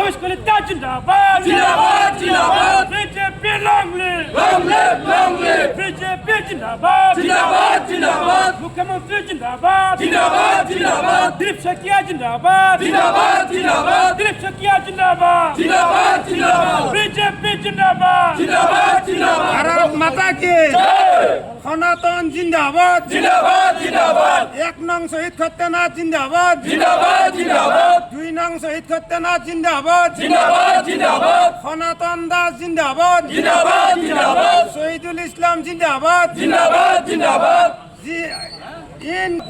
ভবেশ কলিতা জিন্দাবাদ জিন্দাবাদ জিন্দাবাদ বিজেপি লং লিভ বিজেপি জিন্দাবাদ জিন্দাবাদ জিন্দাবাদ মুখ্যমন্ত্রী জিন্দাবাদ জিন্দাবাদ জিন্দাবাদ দিলীপ শকিয়া জিন্দাবাদ জিন্দাবাদ জিন্দাবাদ দিলীপ শকিয়া জিন্দাবাদ জিন্দাবাদ জিন্দাবাদ বিজেপি জিন্দাবাদ জিন্দাবাদ জিন্দাবাদ ভারত মাতা কি সনাতন জিন্দাবাদ জিন্দাবাদ জিন্দাবাদ 1 নং শহীদ সত্যনাথ জিন্দাবাদ জিন্দাবাদ জিন্দাবাদ 2 নং শহীদ সত্যনাথ জিন্দাবাদ জিন্দাবাদ জিন্দাবাদ সনাতন দাস জিন্দাবাদ জিন্দাবাদ জিন্দাবাদ শহীদুল ইসলাম জিন্দাবাদ জিন্দাবাদ জিন্দাবাদ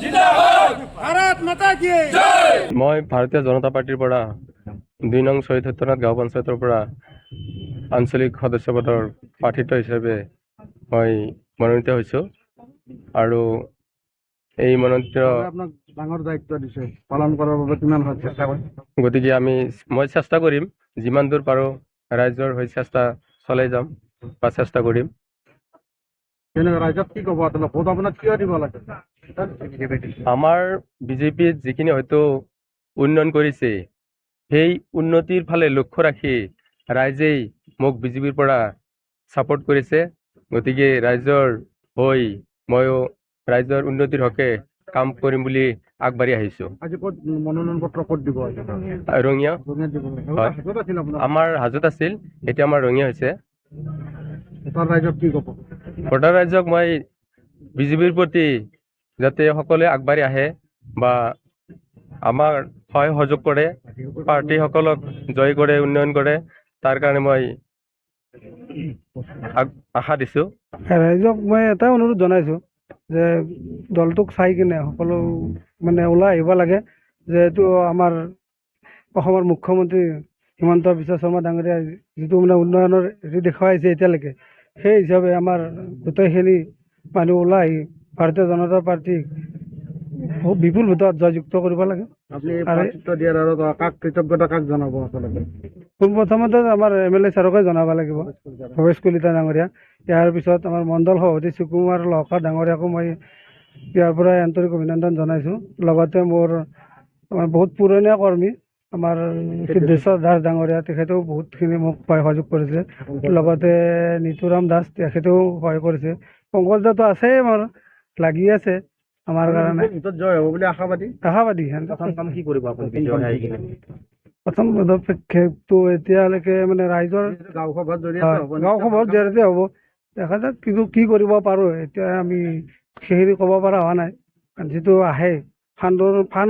জিন্দাবাদ ভারত মাতা কি জয় মই ভাৰতীয় জনতা পাৰ্টিৰ পৰা 2 নং শহীদ সত্যনাথ গাঁও পঞ্চায়তৰ পৰা আঞ্চলিক সদস্য পদৰ প্ৰাৰ্থিত্ব হিচাপে মই মনোনীত হৈছোঁ আৰু এই মনোনীত আপোনাক ডাঙৰ দায়িত্ব দিছে পালন কৰাৰ বাবে কিমান চেষ্টা কৰিম গতিকে মই চেষ্টা কৰিম যিমান দূৰ পাৰোঁ ৰাইজৰ হৈ চেষ্টা চলাই যাম বা চেষ্টা কৰিম তেনেকৈ ৰাইজক কি ক'ব আপোনাক ভোট আপোনাক কিয় দিব লাগে আমাৰ বিজেপিত যিখিনি হয়তো উন্নয়ন কৰিছে সেই উন্নতিৰ ফালে লক্ষ্য ৰাখি ৰাইজেই মোক বিজেপিৰ পৰা ছাপোৰ্ট কৰিছে গতিকে ৰাইজৰ হৈ ময়ো ৰাইজৰ উন্নতিৰ হকে কাম কৰিম বুলি আগবাঢ়ি আহিছোঁ আজি ক'ত মনোনয়ন পত্ৰ ক'ত দিব ৰঙিয়া হয়। আমাৰ হাজত আছিল এতিয়া আমাৰ ৰঙিয়া হৈছে ৰাইজক কি ক'ব ভোটাৰ ৰাইজক মই বিজেপিৰ প্ৰতি যাতে সকলোৱে আগবাঢ়ি আহে বা আমাৰ সহায় সহযোগ কৰে প্ৰাৰ্থীসকলক জয় কৰে উন্নয়ন কৰে তাৰ কাৰণে মই আশা দিছোঁ ৰাইজক মই এটাই অনুৰোধ জনাইছোঁ যে দলটোক চাই কিনে সকলো মানে ওলাই আহিব লাগে যে এইটো আমাৰ অসমৰ মুখ্যমন্ত্ৰী হিমন্ত বিশ্ব শৰ্মা ডাঙৰীয়াই যিটো মানে উন্নয়নৰ হেৰি দেখুৱাইছে এতিয়ালৈকে সেই হিচাপে আমাৰ গোটেইখিনি মানুহ ওলাই আহি ভাৰতীয় জনতা পাৰ্টীক বিপুল ভোটত জয়যুক্ত কৰিব লাগে আপুনি প্ৰাৰ্থিত্ব দিয়াৰ আৰু কাক কৃতজ্ঞতা কাক জনাব আচলতে পোনপ্ৰথমতে আমাৰ MLA ছাৰকে জনাব লাগিব ভৱেশ কলিতা ডাঙৰীয়া ইয়াৰ পিছত আমাৰ মণ্ডল সভাপতি সুকুমাৰ লহকাৰ ডাঙৰীয়াকো মই ইয়াৰ পৰা আন্তৰিক অভিনন্দন জনাইছোঁ লগতে মোৰ আমাৰ বহুত পুৰণীয়া কৰ্মী আমাৰ সিদ্ধেশ্বৰ দাস ডাঙৰীয়া তেখেতেও বহুতখিনি মোক সহায় সহযোগ কৰিছে লগতে নিতুৰাম দাস তেখেতেও সহায় কৰিছে পংকজদাতো আছেই মোৰ লাগি আছে আমাৰ কাৰণে জয় হ'ব বুলি আশাবাদী কাম কি কৰিব আপুনি প্ৰথম পদক্ষেপটো এতিয়ালৈকে মানে ৰাইজৰ গাঁও সভাত গাঁও সভাৰ জৰিয়তে হ'ব দেখা যাওক কি কৰিব পাৰোঁ এতিয়া আমি সেইখিনি ক'ব পৰা হোৱা নাই যিটো আহে ফাণ্ড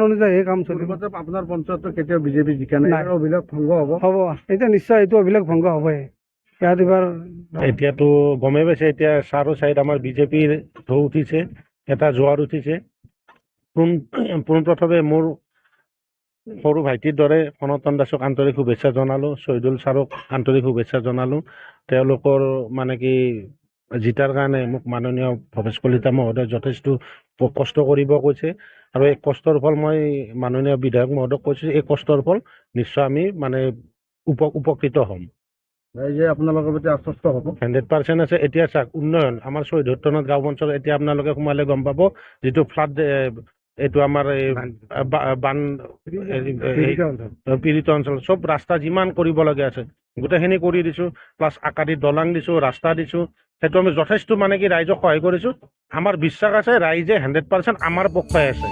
অনুযায়ী কাম চলিব আপোনাৰ পঞ্চায়তত কেতিয়াও বিজেপি জিকা নাই অভিলেখ ভংগ হ'ব এতিয়া নিশ্চয় এইটো অভিলেখ ভংগ হ'বই ইয়াত এইবাৰ এতিয়াতো গমেই পাইছে এতিয়া চাৰো চাইড আমাৰ বিজেপিৰ ঢৌ উঠিছে এটা জোৱাৰ উঠিছে পোনপ্ৰথমে মোৰ সৰু ভাইটিৰ দৰে সনাতন দাসক আন্তৰিক শুভেচ্ছা জনালোঁ শহীদুল ছাৰক আন্তৰিক শুভেচ্ছা জনালোঁ তেওঁলোকৰ মানে কি জিতাৰ কাৰণে মোক মাননীয় ভৱেশ কলিতা মহোদয় যথেষ্ট কষ্ট কৰিব কৈছে আৰু এই কষ্টৰ ফল মই মাননীয় বিধায়ক মহোদয়ক কৈছোঁ এই কষ্টৰ ফল নিশ্চয় আমি মানে উপকৃত হ'ম ৰাইজে আপোনালোকৰ প্ৰতি আশ্বস্ত হ'ব 100% আছে এতিয়া চাওক উন্নয়ন আমাৰ শহীদ সত্যনাথ গাঁও অঞ্চলত এতিয়া আপোনালোকে সোমালে গম পাব যিটো ফ্লাড এইটো আমাৰ এই বান পীড়িত অঞ্চল চব ৰাস্তা যিমান কৰিবলগীয়া আছে গোটেইখিনি কৰি দিছোঁ প্লাছ আকাদিত দলং দিছোঁ ৰাস্তা দিছোঁ সেইটো আমি যথেষ্ট মানে কি ৰাইজক সহায় কৰিছোঁ আমাৰ বিশ্বাস আছে ৰাইজে 100% আমাৰ পক্ষে আছে